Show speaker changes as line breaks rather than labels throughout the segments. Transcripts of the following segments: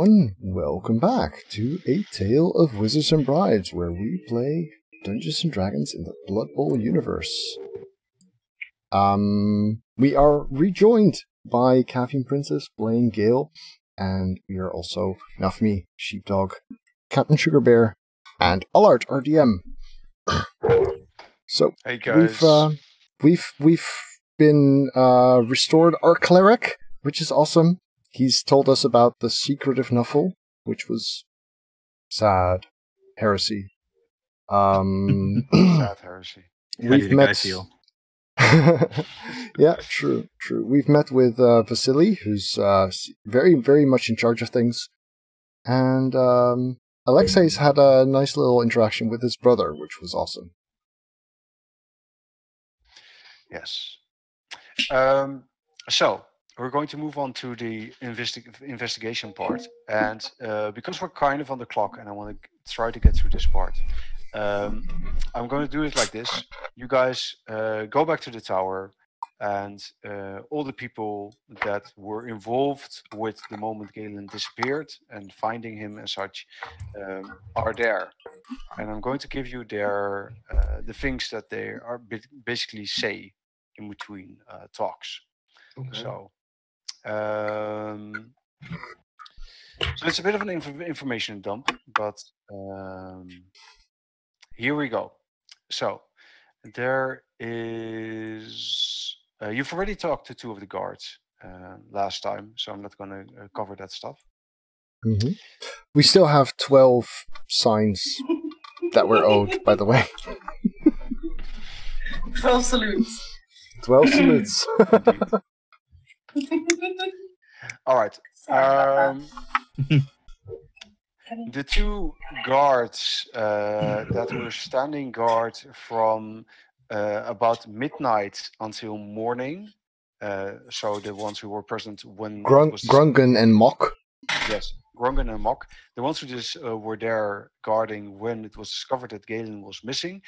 everyone, welcome back to A Tale of Wizards and Bribes, where we play Dungeons and Dragons in the Blood Bowl universe. We are rejoined by Caff and Princess playing Gail, and we are also, now for me, Sheepdog, Captain Sugar Bear, and Allard, our DM. So,
hey guys.
We've been restored our cleric, which is awesome. He's told us about the secret of Nuffle, which was sad heresy.
Sad heresy.
How did the guy feel?
Yeah, true. We've met with Vasily, who's very, very much in charge of things. And Alexei's had a nice little interaction with his brother, which was awesome.
Yes. So, we're going to move on to the investigation part. And because we're kind of on the clock and I want to try to get through this part, I'm going to do it like this. You guys go back to the tower, and all the people that were involved with the moment Galen disappeared and finding him and such are there. And I'm going to give you their the things that they are basically say in between talks. Okay. So it's a bit of an information dump, but here we go. So there is you've already talked to two of the guards last time, so I'm not going to cover that stuff.
Mm-hmm. We still have 12 signs that we're owed, by the way.
12 salutes.
12 salutes.
All right. The two guards that were standing guard from about midnight until morning, so the ones who were present when
Grungen and Mock.
Yes, Grungen and Mock. The ones who just were there guarding when it was discovered that Galen was missing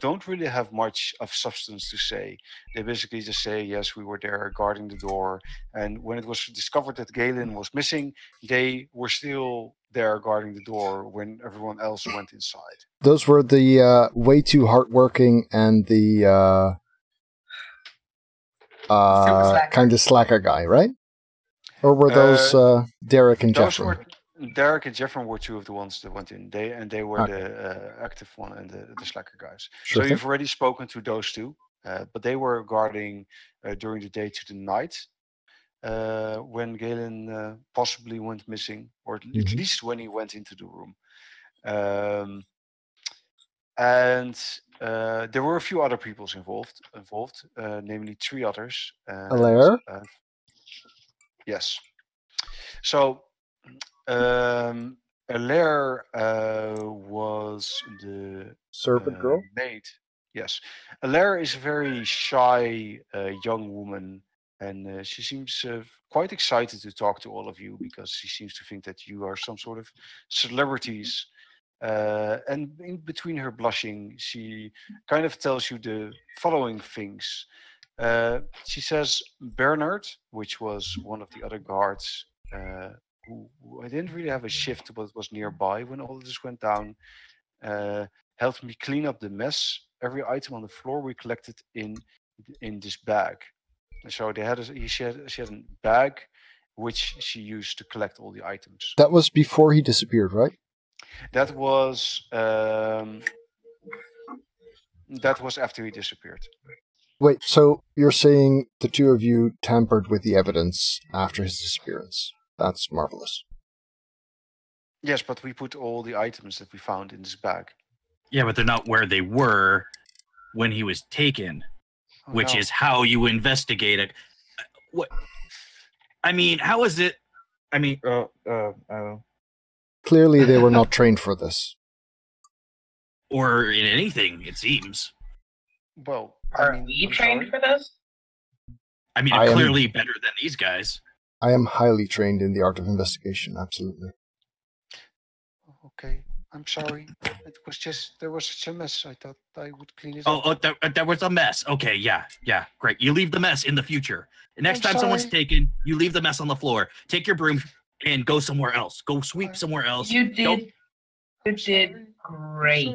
don't really have much of substance to say. They basically just say, yes, we were there guarding the door, and when it was discovered that Galen was missing, they were still there guarding the door when everyone else went inside.
Those were the way too hardworking and the kind of slacker guy, right? Or were those Derek and Jeffrey?
Derek and Jeffrey were two of the ones that went in. They were the active one and the slacker guys. Sure. So you've already spoken to those two, but they were guarding during the day to the night when Galen possibly went missing, or at least when he went into the room. And there were a few other people involved, namely 3 others.
Alaire?
Yes. So Alaire was the
servant girl
maid. Yes, Alaire is a very shy young woman, and she seems quite excited to talk to all of you because she seems to think that you are some sort of celebrities. And in between her blushing, she kind of tells you the following things. She says Bernard, which was one of the other guards, who I didn't really have a shift, but was nearby when all of this went down, helped me clean up the mess. Every item on the floor we collected in this bag. So they had she had a bag which she used to collect all the items.
That was before he disappeared, right?
That was after he disappeared.
Wait, so you're saying the two of you tampered with the evidence after his disappearance? That's marvelous.
Yes, but we put all the items that we found in this bag.
Yeah, but they're not where they were when he was taken, which is how you investigate it. What? I mean, how is it? I mean,
clearly they were not trained for this.
Or in anything, it seems.
Well,
are we trained for this?
I mean, clearly better than these guys.
I am highly trained in the art of investigation, absolutely.
Okay, I'm sorry. It was just, there was such a mess. I thought I would clean it up.
Oh, there was a mess. Okay, yeah, great. You leave the mess in the future. Next time someone's taken, you leave the mess on the floor. Take your broom and go somewhere else. Go sweep somewhere else.
You did.
Don't-
You did great.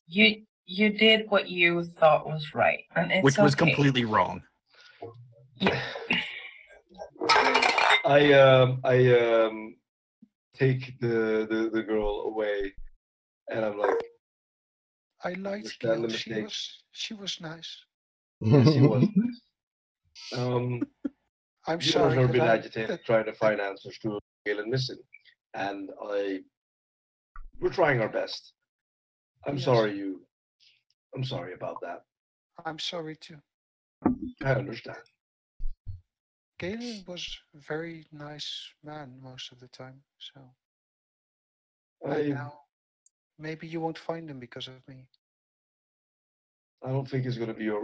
You did what you thought was right, and it's
which was
okay.
completely wrong.
Yeah.
I take the girl away, and I'm like,
I liked
Understand
Gail.
the mistake.
She was nice.
yes, he was.
I'm
You
sorry.
have been
that I-
agitated
that-
trying to find answers to Galen missing, and we're trying our best. I'm
Yes.
sorry I'm sorry about that.
I'm sorry too.
I understand.
Galen was a very nice man most of the time. So
I
and now maybe you won't find him because of me.
don't think it's gonna be your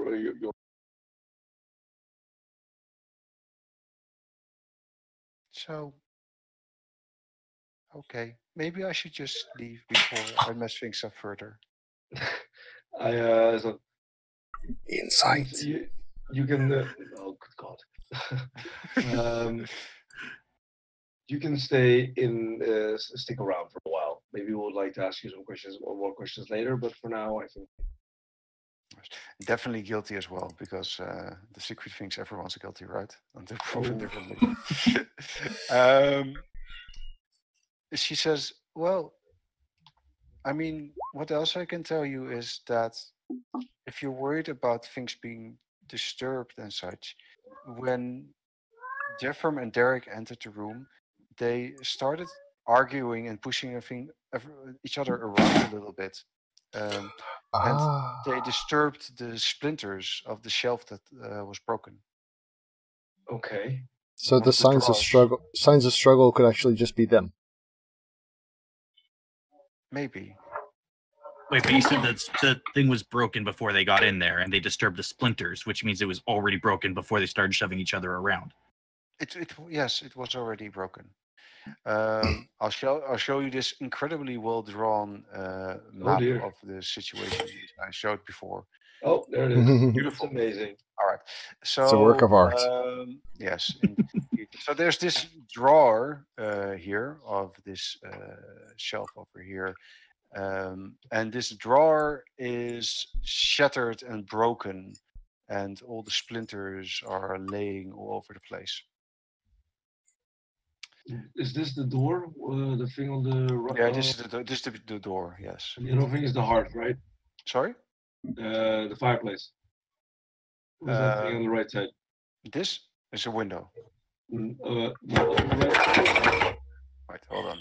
So okay, maybe I should just leave before I mess things up further.
so
Insight.
you can oh good god. You can stay in stick around for a while. Maybe we would like to ask you some questions or more questions later, but for now I think
Definitely guilty as well, because the secret thinks everyone's guilty, right? Until proven
Oh.
differently. She says, well, I mean, what else I can tell you is that if you're worried about things being disturbed and such, when Jeffrem and Derek entered the room, they started arguing and pushing each other around a little bit. They disturbed the splinters of the shelf that was broken.
okay.
So
One
the
of the
signs of struggle could actually just be them.
Maybe.
Wait, but you said that the thing was broken before they got in there, and they disturbed the splinters, which means it was already broken before they started shoving each other around.
Yes, it was already broken. I'll show you this incredibly well drawn map
dear.
of the situation I showed before.
Oh, there it is. It's amazing.
All right, so
It's a work of art.
Yes, indeed. So there's this drawer here of this shelf over here, and this drawer is shattered and broken, and all the splinters are laying all over the place.
Is this the door? The thing on the right?
Yeah, this is the door. Yes.
The other thing is the hearth, right?
Sorry.
The fireplace. What is that thing on the right side?
This is a window.
Right.
Right. Hold on.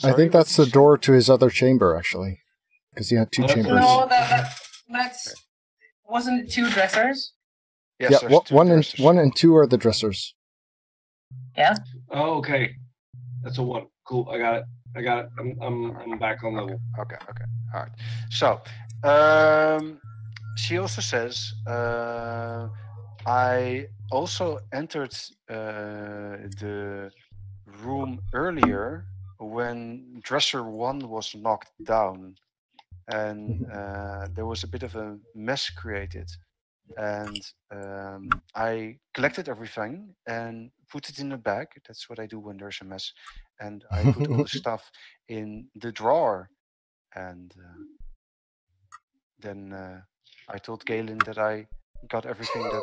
I think that's the door to his other chamber, actually, because he had two
That's
chambers.
No, that's wasn't it two dressers?
Yes,
Yeah,
there's two
one
dressers.
and two are the dressers.
Yeah.
Oh, okay. That's a one. Cool. I got it. I'm back on level.
Okay. All right. So, she also says, I also entered the room earlier when dresser 1 was knocked down, and there was a bit of a mess created. And I collected everything and put it in a bag. That's what I do when there's a mess. And I put all the stuff in the drawer. And then I told Galen that I got everything that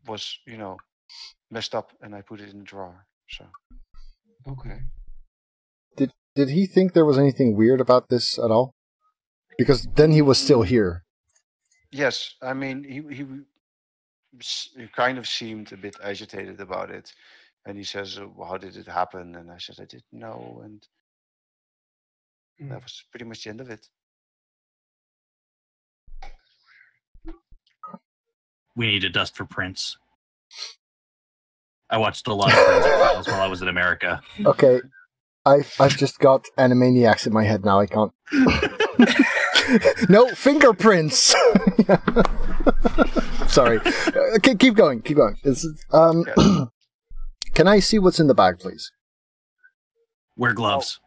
was, messed up, and I put it in the drawer. So
Okay.
Did he think there was anything weird about this at all? Because then he was still here.
yes, I mean he kind of seemed a bit agitated about it, and he says, well, "How did it happen?" And I said, "I didn't know," and that was pretty much the end of it.
We need to dust for prints. I watched a lot of Forensic Files while I was in America.
Okay, I've just got Animaniacs in my head now. I can't. No fingerprints. Sorry. Okay, keep going. This is,
Yes.
Can I see what's in the bag, please?
Wear gloves.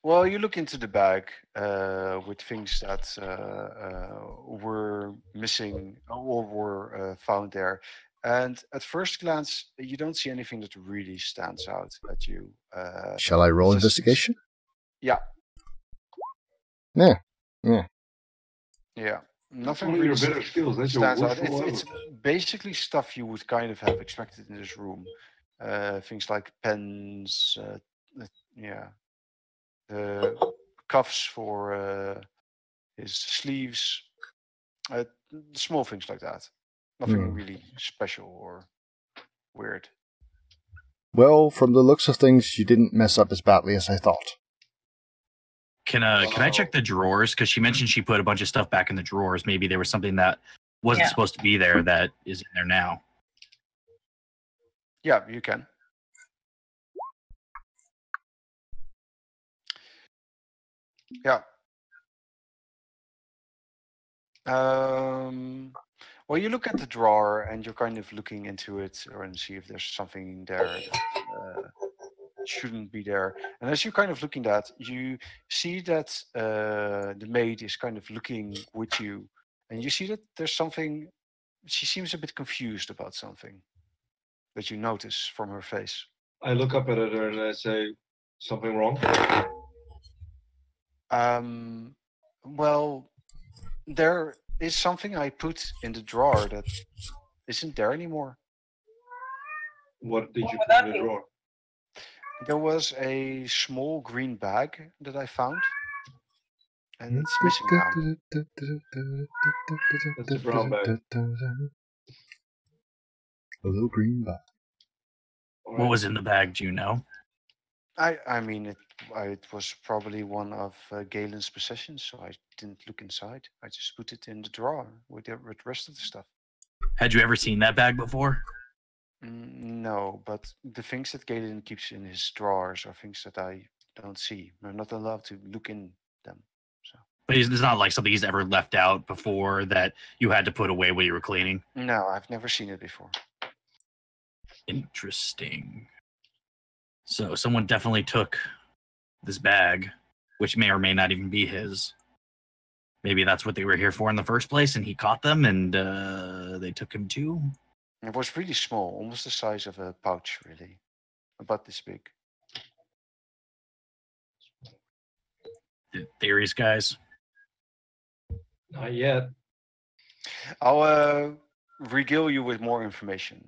Well, you look into the bag with things that were missing or were found there, And at first glance, you don't see anything that really stands out at you.
Shall I roll
just-
investigation?
Yeah.
Yeah.
Yeah. Nothing
Only your
really
better skills. That's your
stands
worst
out.
roll
It's
ever.
basically stuff you would kind of have expected in this room. Things like pens, cuffs for his sleeves, small things like that. Nothing really special or weird.
Well, from the looks of things, you didn't mess up as badly as I thought.
Can I check the drawers? Because she mentioned she put a bunch of stuff back in the drawers. Maybe there was something that wasn't
Yeah.
supposed to be there that is in there now.
Yeah, you can. Yeah. Well, you look at the drawer and you're kind of looking into it and see if there's something there that shouldn't be there. And as you're kind of looking at, you see that the maid is kind of looking with you, and you see that there's something. She seems a bit confused about something that you notice from her face.
I look up at her and I say, something wrong?
Well, there is something I put in the drawer that isn't there anymore.
What did
What
you
would
put
that
in the
be?
drawer?
There was a small green bag that I found, and it's missing now.
That's a brown bag.
A little green bag.
All
What
right.
was in the bag? Do you know?
I mean, it was probably one of Galen's possessions, so I didn't look inside. I just put it in the drawer with the rest of the stuff.
Had you ever seen that bag before?
No, but the things that Galen keeps in his drawers are things that I don't see. I'm not allowed to look in them. So
But it's not like something he's ever left out before that you had to put away when you were cleaning.
no, I've never seen it before.
Interesting. So someone definitely took this bag, which may or may not even be his. Maybe that's what they were here for in the first place, and he caught them, and they took him too.
It was really small, almost the size of a pouch, really, about this big.
The theories, guys.
Not yet.
I'll regale you with more information.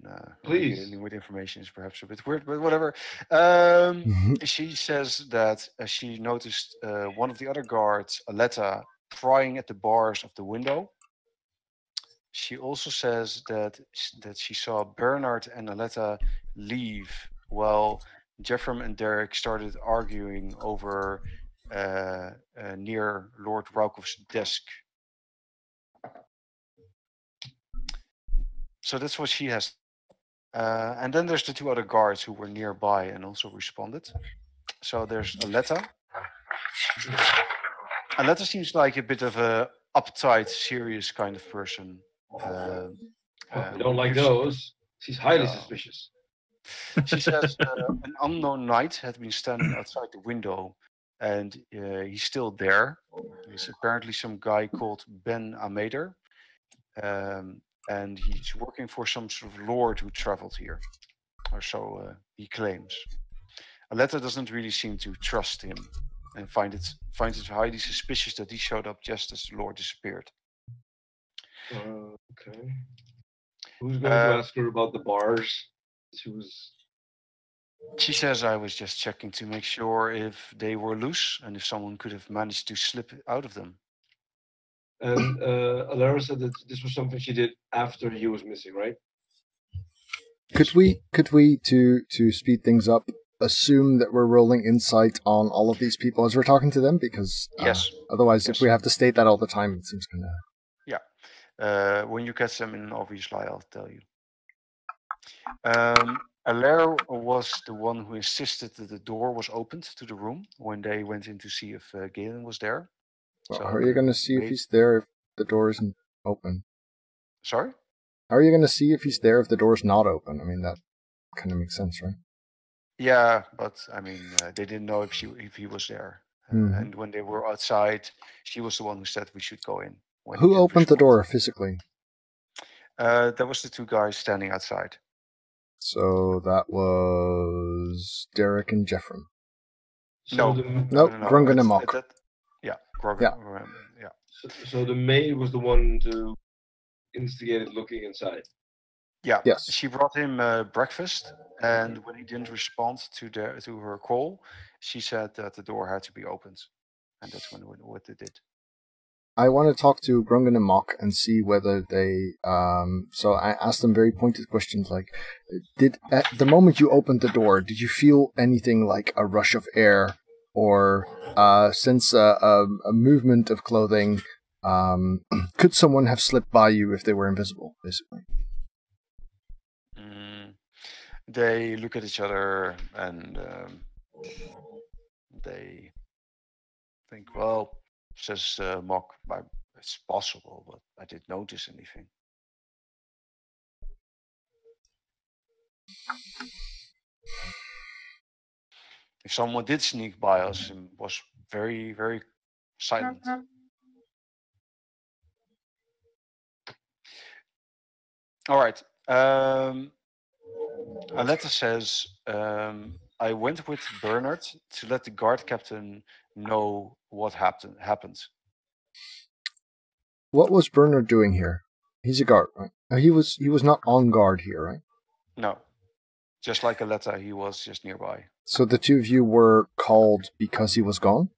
Please.
Regaling with information is perhaps a bit weird, but whatever. She says that she noticed one of the other guards, Aletta, prying at the bars of the window. She also says that she saw Bernard and Aletta leave while Jeffrem and Derek started arguing over near Lord Raukov's desk. So that's what she has. And then there's the two other guards who were nearby and also responded. So there's Aletta. Aletta seems like a bit of a uptight, serious kind of person.
I don't like those. She's highly
No.
suspicious.
She says an unknown knight had been standing outside the window, and he's still there. He's apparently some guy called Ben Amader, and he's working for some sort of lord who traveled here, or so he claims. Aletta doesn't really seem to trust him, and finds it highly suspicious that he showed up just as the lord disappeared.
Okay. Who's going to ask her about the bars?
She says I was just checking to make sure if they were loose and if someone could have managed to slip out of them.
And Alara said that this was something she did after he was missing, right?
Could we to speed things up, assume that we're rolling insight on all of these people as we're talking to them? Because
Yes.
Otherwise,
Yes.
if we have to state that all the time, it seems kind of...
When you catch them in an obvious lie, I'll tell you. Alaire was the one who insisted that the door was opened to the room when they went in to see if Galen was there.
Well,
So
how are you going to see if
maid-
he's there if the door isn't open?
Sorry?
How are you going to see if he's there if the door's not open? I mean, that kind of makes sense, right?
Yeah, but I mean, they didn't know if he was there.
Mhm.
And when they were outside, she was the one who said we should go in. when he
Who
didn't
opened the
respond.
door physically?
That was the two guys standing outside.
So that was Derek and Jeffrem.
No.
Nope, Grungan and
it's-
Mock.
Yeah, Grungan.
Yeah.
Yeah.
So the maid was the one to instigated looking inside.
Yeah.
Yes.
She brought him breakfast, and when he didn't respond to her call, she said that the door had to be opened, and that's what they did.
I want to talk to Grungan and Mock and see whether they. So I asked them very pointed questions like, at the moment you opened the door, did you feel anything like a rush of air or sense a movement of clothing? Could someone have slipped by you if they were invisible, basically?
They look at each other and they think, well, says Mock, it's possible, but I didn't notice anything. If someone did sneak by us and was very, very silent. All right. Aletta says, I went with Bernard to let the guard captain know what happened.
What was Bernard doing here? He's a guard, right? He was not on guard here, right?
No. Just like Aletta, he was just nearby.
So the two of you were called because he was gone?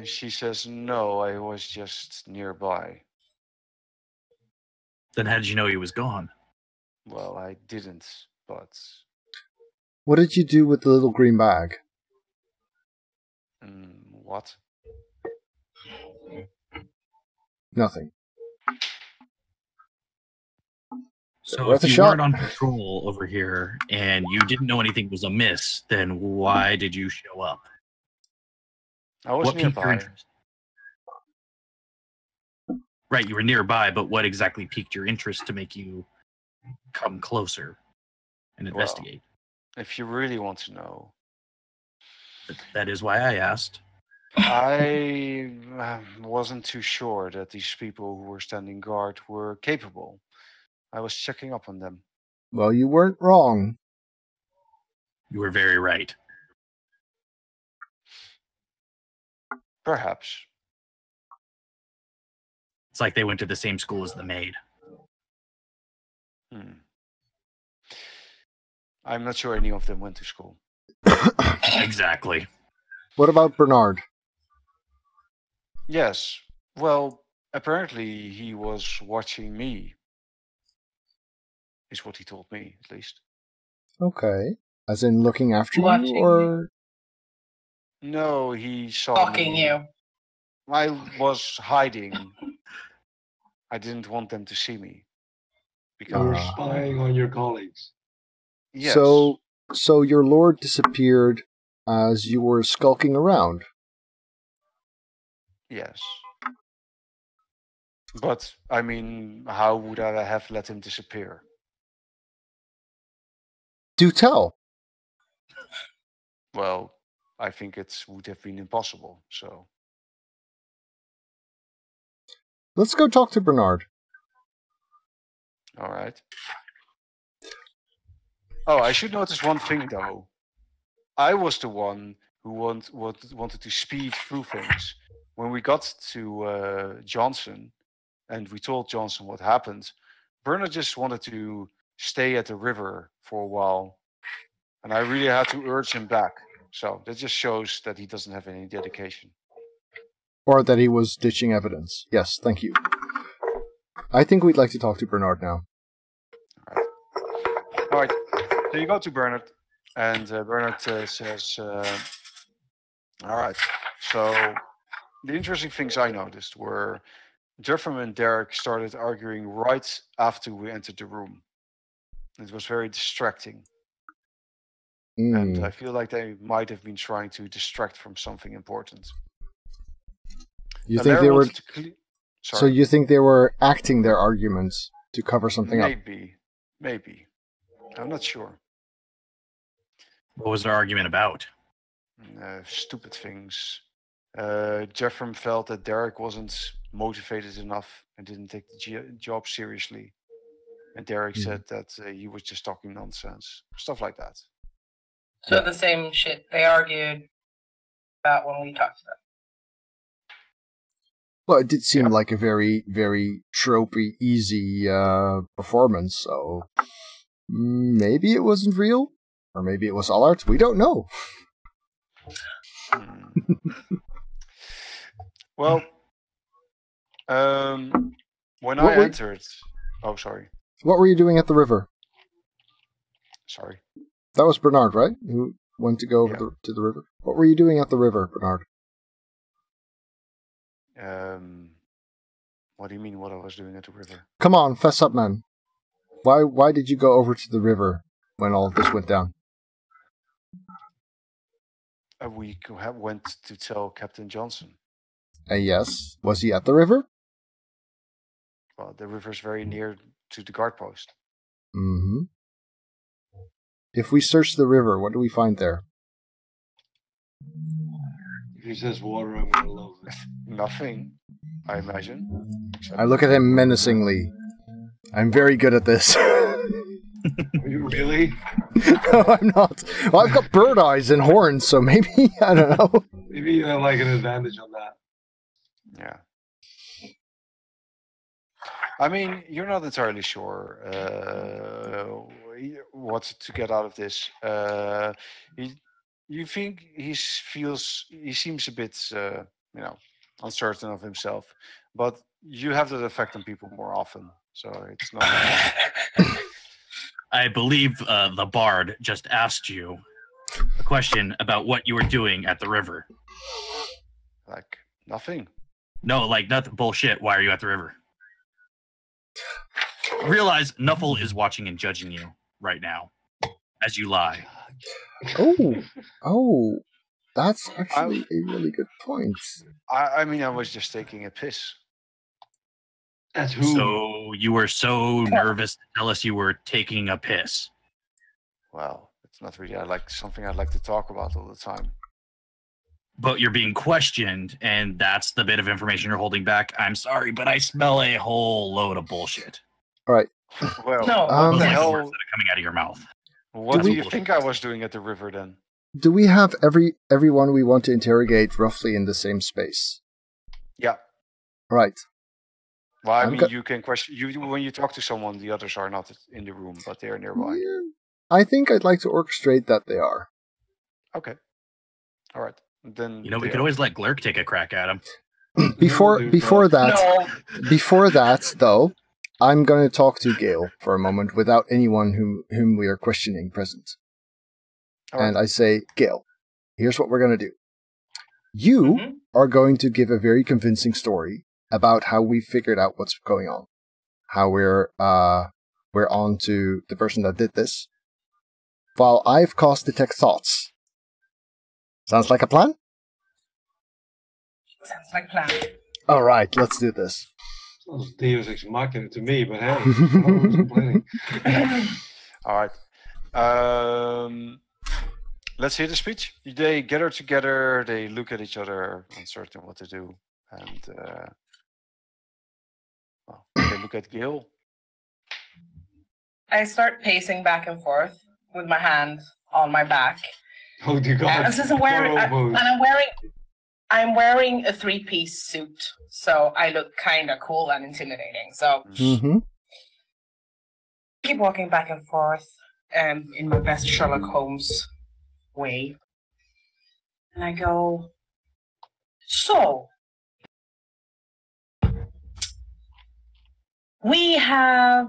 She says, no, I was just nearby.
Then how did you know he was gone?
Well, I didn't, but...
What did you do with the little green bag?
What?
Nothing.
So
Worth
if
a
you
shot.
weren't on patrol over here and you didn't know anything was amiss, then why did you show up?
I was
What piqued your
nearby.
interest? Right, you were nearby, but what exactly piqued your interest to make you come closer and investigate?
If you really want to know,
That is why I asked.
I wasn't too sure that these people who were standing guard were capable. I was checking up on them.
Well, you weren't wrong.
You were very right.
Perhaps.
It's like they went to the same school as the maid.
I'm not sure any of them went to school.
Exactly.
What about Bernard?
Yes. Well, apparently he was watching me. Is what he told me, at least.
Okay. As in looking after
Watching
you, or...
No, he saw
Stalking
me.
you.
I was hiding. I didn't want them to see me.
You were
Because
spying on your colleagues.
yes.
So your lord disappeared as you were skulking around.
Yes. But, I mean, how would I have let him disappear?
Do tell.
Well, I think it would have been impossible, so...
Let's go talk to Bernard.
All right. Oh, I should notice one thing, though. I was the one who wanted to speed through things. When we got to Johnson, and we told Johnson what happened, Bernard just wanted to stay at the river for a while. And I really had to urge him back. So that just shows that he doesn't have any dedication.
Or that he was ditching evidence. Yes, thank you. I think we'd like to talk to Bernard now.
All right. So you go to Bernard, and Bernard says, all right. So the interesting things I noticed were Jeffrem and Derek started arguing right after we entered the room. It was very distracting. And I feel like they might have been trying to distract from something important.
You think they were... So
Sorry.
you think they were acting their arguments to cover something up?
Maybe. I'm not sure.
What was their argument about?
Stupid things. Jeffrem felt that Derek wasn't motivated enough and didn't take the job seriously. And Derek said that he was just talking nonsense. Stuff like that.
So the same shit they argued about when we talked to them.
Well, it did seem like a very, very tropey, easy performance, so maybe it wasn't real, or maybe it was all art. We don't know.
Well, when I entered... Oh, sorry.
What were you doing at the river?
Sorry.
That was Bernard, right? Who went to go over to the river? What were you doing at the river, Bernard?
What do you mean what I was doing at the river?
Come on, fess up, man. Why did you go over to the river when all of this went down?
We went to tell Captain Johnson.
Yes. Was he at the river?
Well, the river's very near to the guard post.
Mm-hmm. If we search the river, what do we find there?
If he says water, I'm gonna love it.
Nothing, I imagine.
I look at him menacingly. I'm very good at this.
Are you really?
No, I'm not. Well, I've got bird eyes and horns, so maybe, I don't know.
Maybe you have like an advantage on that.
Yeah. I mean, you're not entirely sure what to get out of this. You think he seems a bit, uncertain of himself, but you have that effect on people more often, so it's not.
I believe the bard just asked you a question about what you were doing at the river.
Like nothing.
No, like nothing. Bullshit. Why are you at the river? Realize Nuffle is watching and judging you right now as you lie.
Oh, that's actually a really good point.
I mean, I was just taking a piss.
At who?
So you were so nervous to tell us you were taking a piss.
Well, it's not really something I'd like to talk about all the time.
But you're being questioned, and that's the bit of information you're holding back. I'm sorry, but I smell a whole load of bullshit.
All right.
Well,
No.
what the
Like
hell?
words that are coming out of your mouth.
What do you think I was doing at the river then?
Do we have everyone we want to interrogate roughly in the same space?
Yeah.
Right.
Well, I mean, you can question when you talk to someone. The others are not in the room, but they are nearby.
Yeah. I think I'd like to orchestrate that they are.
Okay. All right. Then
We could always let Glurk take a crack at him.
Before that, though, I'm going to talk to Gail for a moment without anyone whom we are questioning present. And I say, Gail, here's what we're going to do. You are going to give a very convincing story about how we figured out what's going on. How we're on to the person that did this. While I've cause detect thoughts. Sounds like a plan?
Sounds like a plan.
All right, let's do this.
Sounds Deus Ex Machina to me, but hey, I'm always complaining.
All right. Let's hear the speech. They gather together. They look at each other, uncertain what to do, and they look at Gail.
I start pacing back and forth with my hand on my back.
Oh dear God!
And since I'm wearing a three-piece suit, so I look kind of cool and intimidating. So keep walking back and forth in my best Sherlock Holmes way. And I go, so we have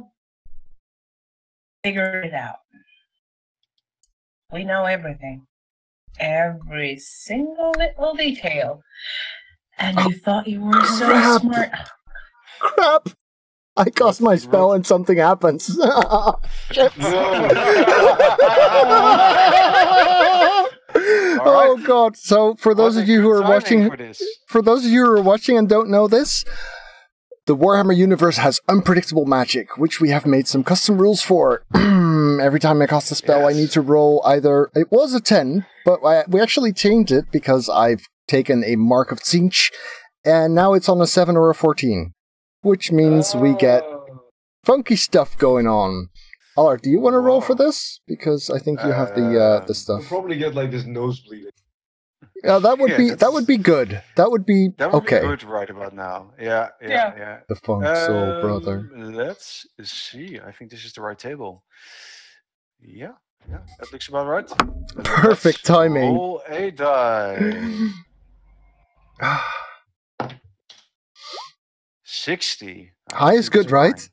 figured it out. We know everything. Every single little detail. And you thought you were so smart.
Crap! I cast my spell and something happens. Shit. Oh God! So for those of you who are watching, and don't know this, the Warhammer universe has unpredictable magic, which we have made some custom rules for. Every time I cast a spell, I need to roll either... It was a 10, but we actually changed it because I've taken a mark of Tzinch, and now it's on a 7 or a 14. which means we get funky stuff going on. Allard, do you want to roll for this? Because I think you have the
You'll
stuff.
probably get like this nosebleeding.
Yeah, that would be good. That would be okay.
Be good right about now. Yeah.
The funk soul brother.
Let's see. I think this is the right table. Yeah, that looks about right.
Perfect timing.
Roll a die. 60.
High is good, right?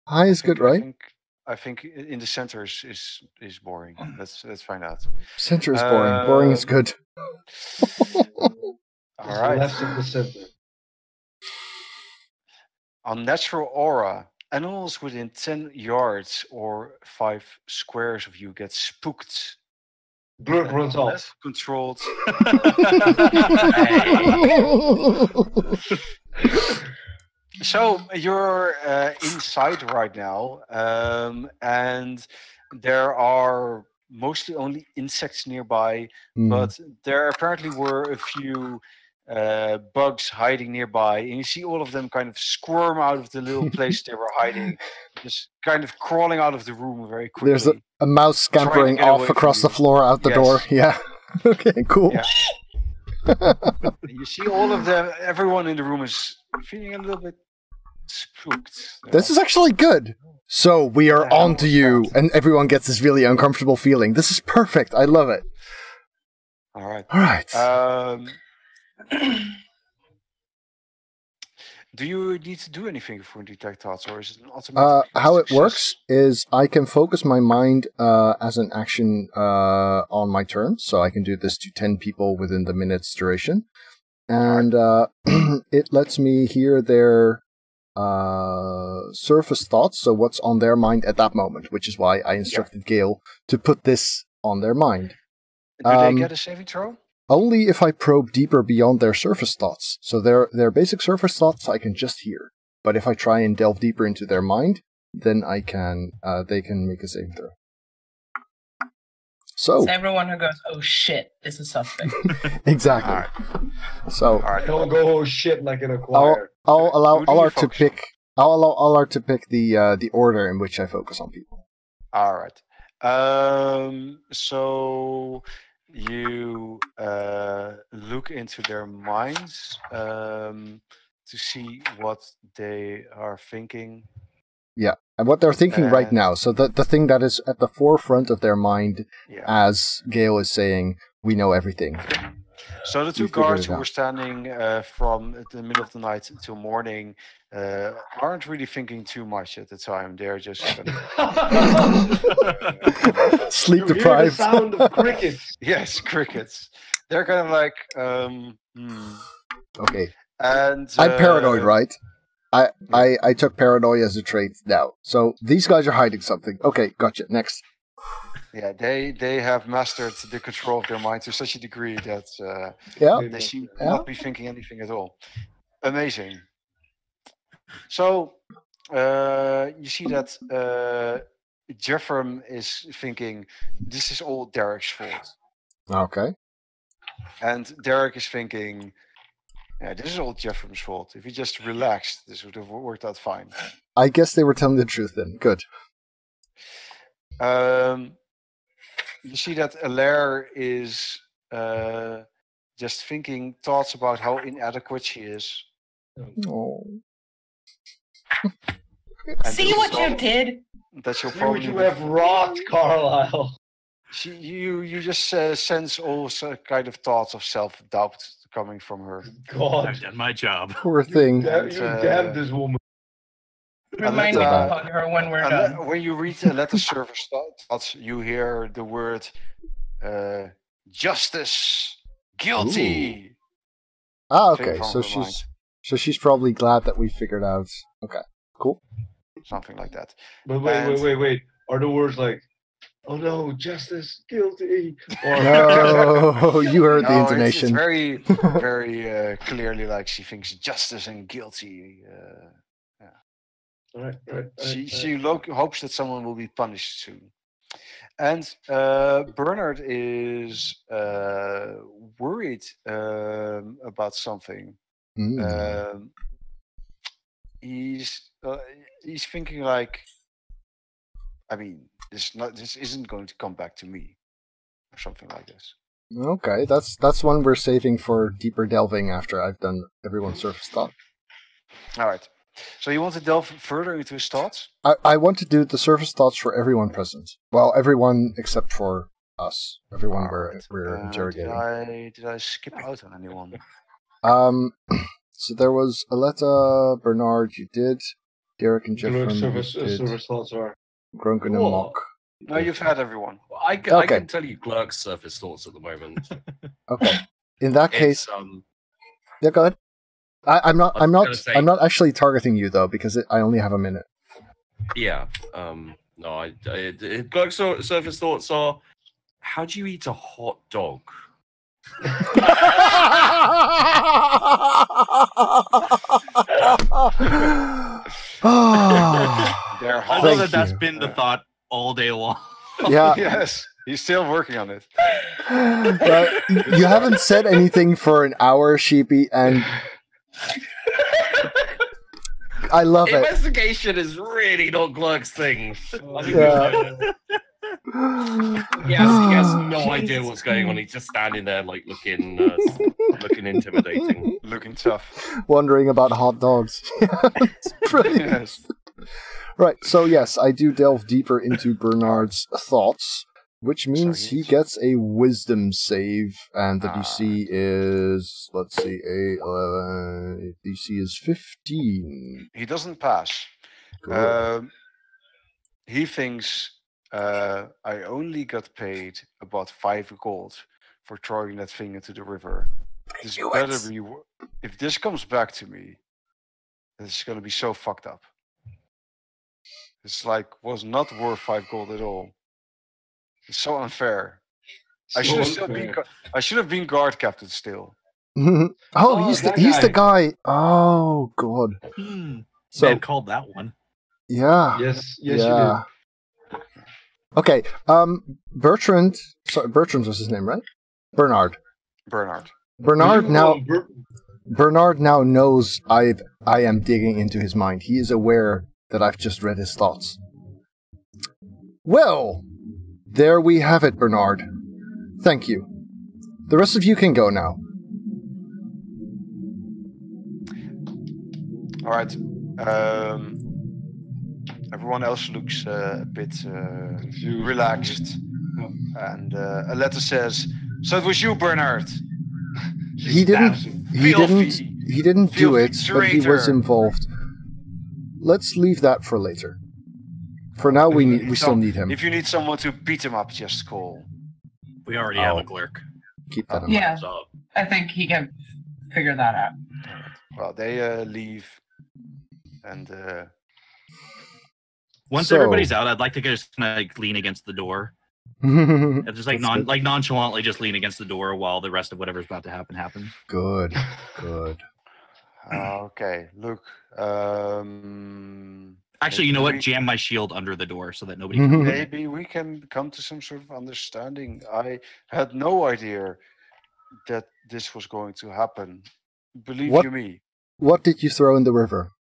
High is good, right?
I think in the center is boring. Let's find out.
Center is boring. Boring is good.
All right.
Left of the center.
Unnatural aura. Animals within 10 yards or 5 squares of you get spooked.
Brooke runs off.
Less controlled. So you're inside right now, and there are mostly only insects nearby, but there apparently were a few bugs hiding nearby, and you see all of them kind of squirm out of the little place they were hiding, just kind of crawling out of the room very quickly.
There's a mouse scampering off across the floor out the door. Yeah. Okay, cool.
Yeah. You see all of them, everyone in the room is feeling a little bit spooked.
This is actually good. So we are on to you, and everyone gets this really uncomfortable feeling. This is perfect. I love it.
All right.
All right.
Do you need to do anything for detect thoughts, or is it an automatic?
How it works is I can focus my mind as an action on my turn, so I can do this to 10 people within the minute's duration, and it lets me hear their surface thoughts, so what's on their mind at that moment, which is why I instructed Gail to put this on their mind.
Do they get a saving throw?
Only if I probe deeper beyond their surface thoughts. So their basic surface thoughts I can just hear. But if I try and delve deeper into their mind, then they can make a saving throw. So
everyone who goes, "Oh shit," is a suspect.
Exactly.
All right.
So
don't go oh shit like in a choir.
I'll allow Allard to pick. I'll allow Allard to pick the order in which I focus on people.
All right. So you look into their minds to see what they are thinking.
Yeah, and what they're thinking right now. So the thing that is at the forefront of their mind, as Gail is saying, we know everything.
So the two guards who were standing from the middle of the night until morning aren't really thinking too much at the time. They're just
sleep deprived.
The sound of crickets.
Yes, crickets. They're kind of like,
Okay.
And
I'm paranoid, right? I took paranoia as a trait now. So these guys are hiding something. Okay, gotcha. Next.
Yeah, they have mastered the control of their mind to such a degree that they seem not be thinking anything at all. Amazing. So you see that Jeffrem is thinking, this is all Derek's fault.
Okay.
And Derek is thinking, this is all Jeffrem's fault. If he just relaxed, this would have worked out fine.
I guess they were telling the truth then. Good.
You see that Alaire is just thinking thoughts about how inadequate she is.
Oh.
See what you did?
That you'll
See
probably
what you have wrought, Carlisle.
You just sense all kind of thoughts of self-doubt coming from her.
God,
I've done my job.
Poor thing.
you damned this woman.
Remind me to hug her when we're done.
When you read the letter surface thoughts, you hear the word justice, guilty.
Ooh. Ah, okay. So she's probably glad that we figured out. Okay, cool.
Something like that.
But wait. Are the words like, "Oh no, justice, guilty"? Or
no, you heard the intonation.
It's very, very clearly like she thinks justice and guilty.
Right.
She hopes that someone will be punished soon. And Bernard is worried about something. he's thinking like, I mean, this isn't going to come back to me, or something like this.
Okay, that's one we're saving for deeper delving after I've done everyone's surface thought.
All right. So you want to delve further into his thoughts?
I want to do the surface thoughts for everyone present. Well, everyone except for us. Everyone we're interrogating.
Did I skip out on anyone?
So there was Aletta, Bernard, you did. Derek and Jeffrey,
Service thoughts are.
Grunken and
Whoa.
Mock.
No, you've had everyone.
I can tell you Glurk's surface thoughts at the moment.
Okay. In that case,
It's,
yeah, go ahead. I'm not actually targeting you though because I only have a minute.
yeah. No, Glurk's surface thoughts are: how do you eat a hot dog?
They're
I
hot.
know
Thank
that's
you.
been the thought all day long.
Yeah.
Yes, he's still working on it.
You haven't said anything for an hour, Sheepy, and I love it.
Investigation is really not Glurk's thing. I think
Yeah.
he has no idea what's going on. He's just standing there, like looking intimidating.
Looking tough.
Wondering about hot dogs. It's brilliant.
Yes.
Right, so yes, I do delve deeper into Bernard's thoughts, which means
So
he
he's-
gets a wisdom save, and the
Ah.
DC is, let's see, DC is 15.
He doesn't pass.
Good.
He thinks I only got paid about 5 gold for throwing that thing into the river. This
knew
better
it.
be. If this comes back to me, it's gonna be so fucked up. It's like was not worth 5 gold at all. It's so unfair. I should have been guard captain still.
Oh, he's the guy. Oh god. So
Man called that one.
yeah.
Yes,
Yeah. Okay. Bertrand. Sorry, Bertrand was his name, right? Bernard.
Bernard.
Bernard now knows I am digging into his mind. He is aware that I've just read his thoughts. Well, there we have it, Bernard. Thank you. The rest of you can go now.
All right. Everyone else looks a bit relaxed, and Aletta says, "So it was you, Bernard."
He didn't
Filthy.
do it,
Filthy
but he was
traitor.
involved. Let's leave that for later. For now, we still need him.
If you need someone to beat him up, just call.
We already have
Oh.
a clerk.
Keep that in mind.
Yeah,
So,
I think he can figure that out.
Well, they leave, and
Once
So-
everybody's out, I'd like to just like lean against the door. And just like
That's good.
nonchalantly just lean against the door while the rest of whatever's about to happen happens.
Good. Good.
okay. Look,
Actually, you know what?
maybe-
Jam my shield under the door so that nobody can.
Maybe we can come to some sort of understanding. I had no idea that this was going to happen. Believe
What?
you me,
What did you throw in the river?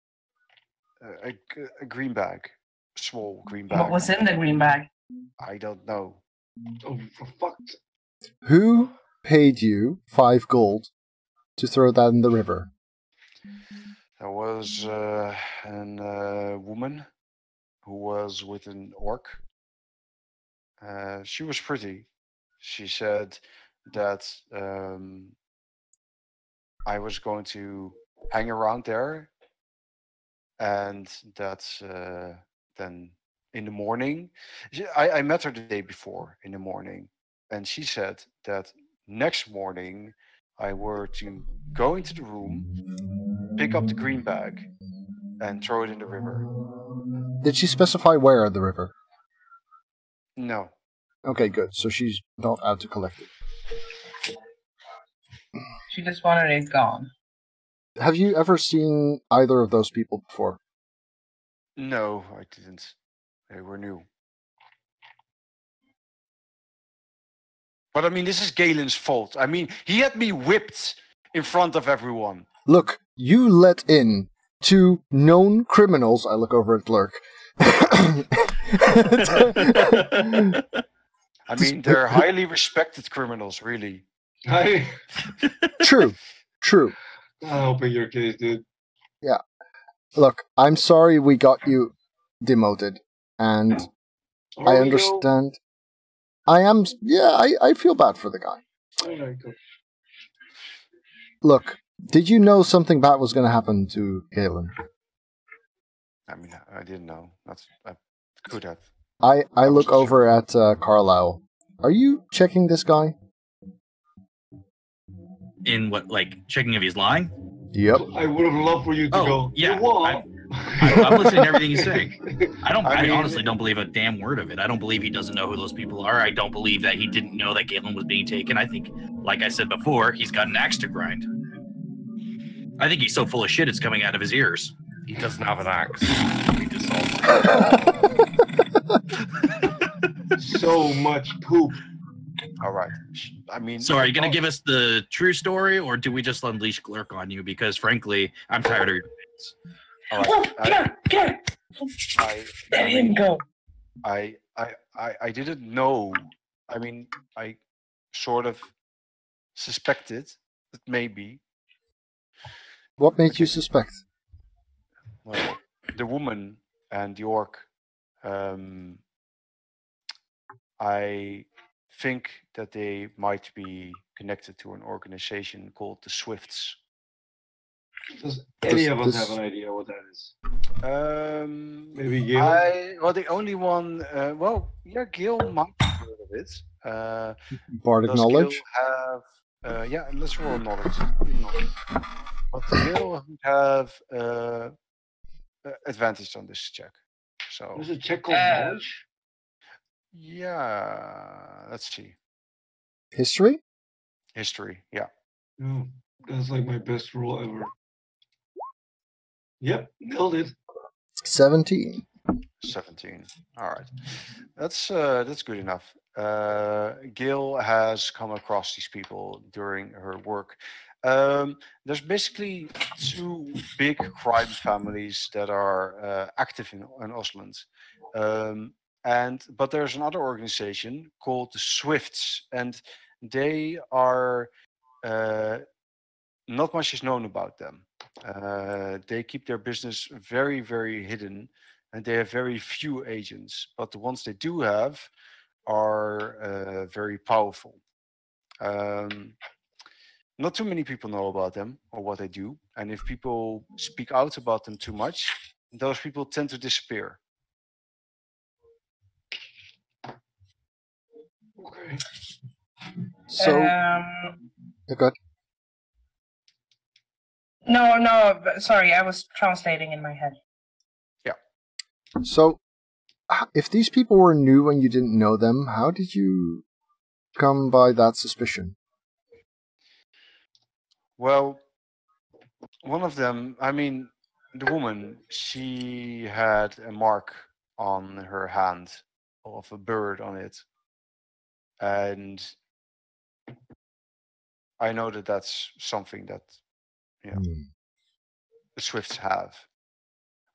a green bag, small green bag.
What was in the green bag?
I don't know.
Oh, for fuck.
Who paid you 5 gold to throw that in the river?
There was a woman who was with an orc. She was pretty. She said that I was going to hang around there, and that then in the morning, I met her the day before in the morning, and she said that next morning I were to go into the room, pick up the green bag, and throw it in the river.
Did she specify where in the river?
No.
Okay, good. So she's not out to collect it.
She just wanted it gone.
Have you ever seen either of those people before?
No, I didn't. They were new. But I mean, this is Galen's fault. I mean, he had me whipped in front of everyone.
Look, you let in to known criminals, I look over at Lurk.
I mean, they're highly respected criminals, really.
True.
I hope in your case, dude.
Look, I'm sorry we got you demoted, and I understand. I feel bad for the guy.
Alright, cool.
Look, did you know something bad was going to happen to Galen?
I mean, I didn't know. I could have.
I
I
look
wasn't
over at Carlisle. Are you checking this guy?
In what, like, checking if he's lying?
Yep.
I would have loved for you to
Oh,
go.
yeah.
"You what?"
I'm listening to everything he's saying. I
mean-
honestly don't believe a damn word of it. I don't believe he doesn't know who those people are. I don't believe that he didn't know that Galen was being taken. I think, like I said before, he's got an axe to grind. I think he's so full of shit it's coming out of his ears.
He doesn't have an axe. He just
So much poop.
All right. I mean,
So are you going to give us the true story, or do we just unleash Glurk on you? Because, frankly, I'm tired of your opinions.
all right.
Oh, get! Let him go.
I didn't know. I mean, I sort of suspected that maybe
What made you suspect?
well, the woman and the orc. I think that they might be connected to an organization called the Swifts.
Does any of us
This-
have an idea what that is?
Maybe
Gail?
Well, the only one. Gail might have heard of it.
Bardic
Does
knowledge?
Gail have? Let's roll knowledge. But Gail would have advantage on this check. So
There's a check called
Uh,
knowledge?
yeah, let's see.
History?
History. Yeah.
Oh, that's like my best roll ever. Yep, nailed it.
17.
17. All right, that's good enough. Gail has come across these people during her work. There's basically two big crime families that are active in Osland, but there's another organization called the Swifts, and they are not much is known about them. They keep their business very, very hidden, and they have very few agents. But the ones they do have are very powerful. Not too many people know about them or what they do, and if people speak out about them too much, those people tend to disappear.
Okay.
So, good.
No, sorry, I was translating in my head.
So, if these people were new and you didn't know them, how did you come by that suspicion?
Well, one of them, I mean, the woman, she had a mark on her hand of a bird on it. And I know that that's something that the Swifts have.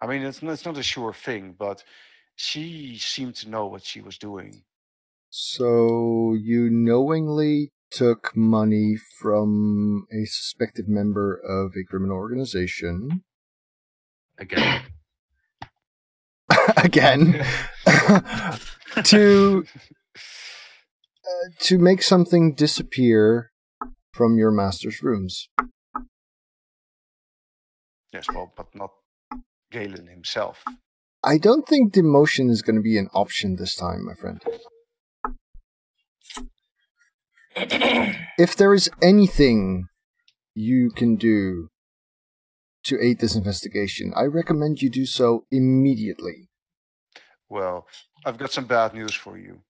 I mean, it's not a sure thing, but she seemed to know what she was doing.
So, you knowingly took money from a suspected member of a criminal organization.
Again.
Again. to make something disappear from your master's rooms.
Yes, well, but not Galen himself.
I don't think demotion is going to be an option this time, my friend. If there is anything you can do to aid this investigation, I recommend you do so immediately.
Well, I've got some bad news for you.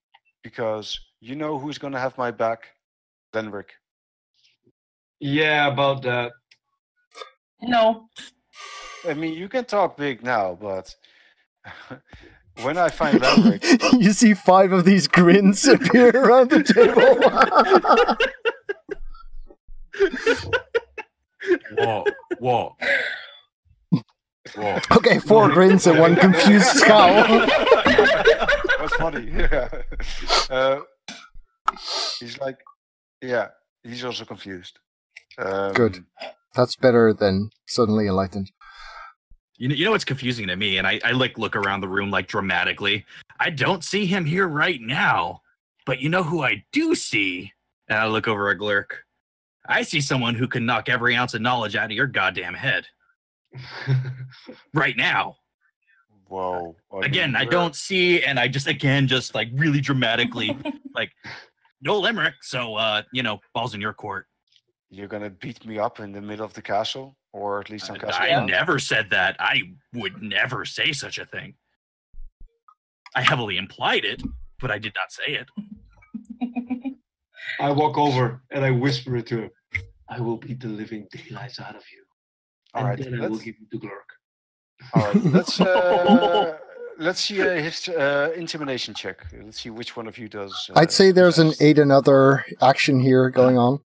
Because you know who's going to have my back? Lenric.
Yeah, about that.
No.
I mean, you can talk big now, but when I find Lenric...
You see 5 of these grins appear around the table.
What? Whoa.
Okay, 4 grins and 1 confused scowl.
That's funny. Yeah. He's like, yeah. He's also confused.
Good. That's better than suddenly enlightened.
You know what's confusing to me, and I like look around the room like dramatically. I don't see him here right now, but you know who I do see? And I look over at Glurk. I see someone who can knock every ounce of knowledge out of your goddamn head right now.
Whoa.
Again, I don't see, and I just like really dramatically, like, no limerick. So, balls in your court.
You're gonna beat me up in the middle of the castle, or at least on castle.
I never said that. I would never say such a thing. I heavily implied it, but I did not say it.
I walk over and I whisper it to him. I will beat the living daylights out of you.
All right,
then I will give you to Glurk.
All right, let's see his intimidation check. Let's see which one of you does.
I'd say there's an aid another action here going on.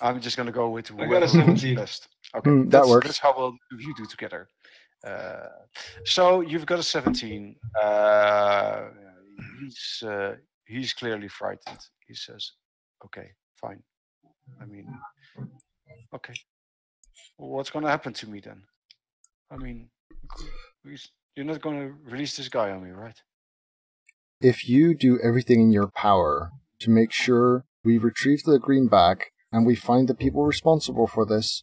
I'm just gonna go with
I got a 17.
best. Okay,
that works.
That's how well you do together. So you've got a 17. He's clearly frightened. He says, "Okay, fine. I mean, okay. What's gonna happen to me then? I mean, you're not gonna release this guy on me, right?"
If you do everything in your power to make sure we retrieve the greenback and we find the people responsible for this,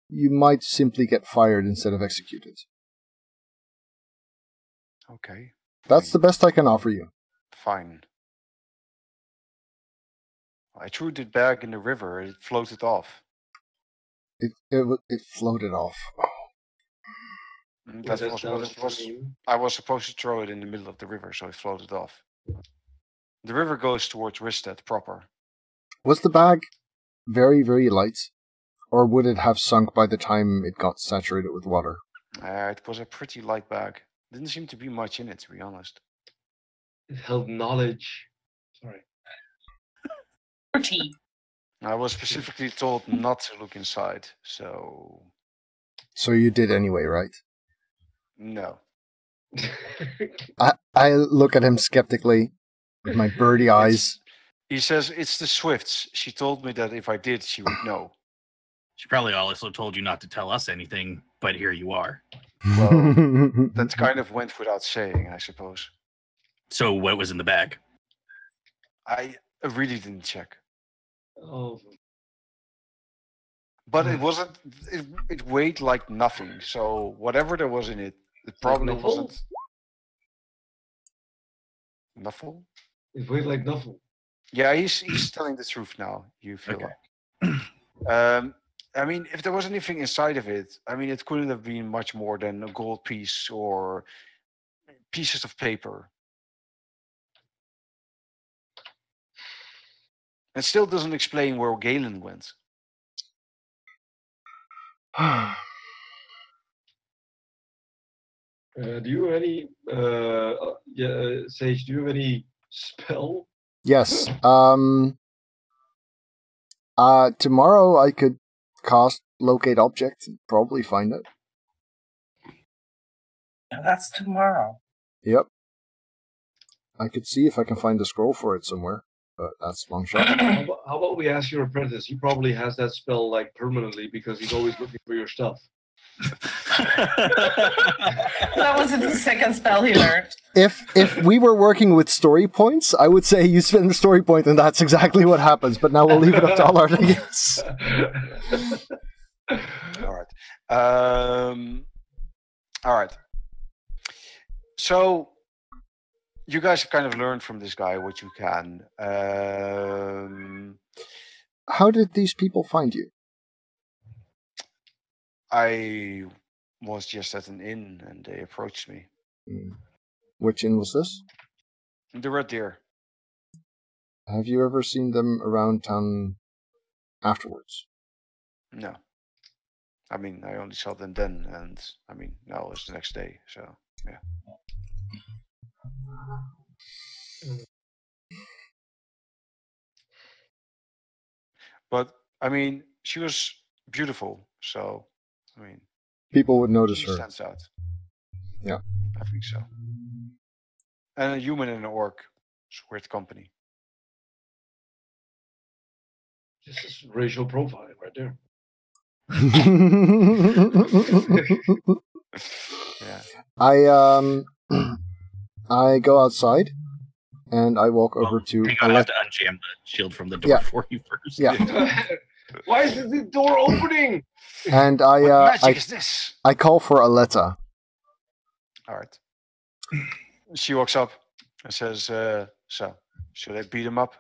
you might simply get fired instead of executed.
Okay.
That's the best I can offer you.
Fine. I threw the bag in the river. It floated off.
It floated off.
That's what it was. I was supposed to throw it in the middle of the river, so it floated off. The river goes towards Risted proper.
Was the bag very, very light? Or would it have sunk by the time it got saturated with water?
It was a pretty light bag. Didn't seem to be much in it, to be honest.
It held knowledge. Sorry.
Pretty.
I was specifically told not to look inside, so...
So you did anyway, right?
No.
I look at him skeptically with my birdie eyes.
He says, it's the Swifts. She told me that if I did, she would know.
She probably also told you not to tell us anything, but here you are.
Well, that kind of went without saying, I suppose.
So what was in the bag?
I really didn't check.
Oh.
But it wasn't. It weighed like nothing. So whatever there was in it, it probably
Like
wasn't. Nuffle?
It weighed like nothing.
Yeah, he's telling the truth now. You feel like. I mean, if there was anything inside of it, I mean, it couldn't have been much more than a gold piece or pieces of paper. It still doesn't explain where Galen went.
Do you have any, Sage, do you have any spell?
Yes. Tomorrow I could cast Locate Object and probably find it.
That's tomorrow.
Yep. I could see if I can find a scroll for it somewhere, but that's a long shot.
How about we ask your apprentice? He probably has that spell like permanently because he's always looking for your stuff.
That was the second spell he learned.
If we were working with story points, I would say you spend the story point and that's exactly what happens, but now we'll leave it up to Allard, I guess.
All right. All right. So you guys have kind of learned from this guy what you can.
How did these people find you?
I was just at an inn and they approached me.
Which inn was this?
The Red Deer.
Have you ever seen them around town afterwards?
No. I mean, I only saw them then, and I mean, now it's the next day, so yeah. But I mean, she was beautiful, so I mean,
People would notice
She
her.
stands out.
Yeah.
I think so. And a human and an orc. It's weird company.
This is racial profiling right there.
Yeah.
I go outside and I walk over to
You're gonna have to unjam the shield from the door
Yeah.
for you first.
Yeah.
Why is the door opening?
and
What magic
I
is this?
I call for Aletta.
All right. She walks up and says, so, should I beat him up?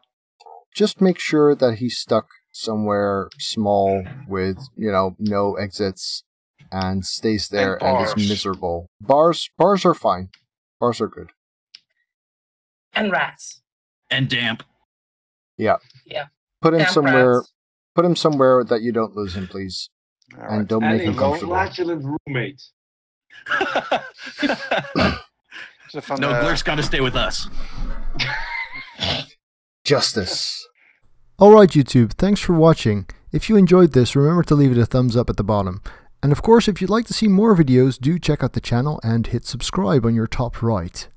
Just make sure that he's stuck somewhere small with, no exits and stays there and is
bars.
miserable. Bars are fine. Bars are good.
And rats.
And damp.
Put him
Damn
somewhere
rats.
put him somewhere that you don't lose him, please.
All
And
right.
don't
And
make him
a
comfortable.
flatulent roommate.
It's a fun,
No, Glur's got to stay with us.
Justice.
Alright YouTube, thanks for watching. If you enjoyed this, remember to leave it a thumbs up at the bottom. And of course, if you'd like to see more videos, do check out the channel and hit subscribe on your top right.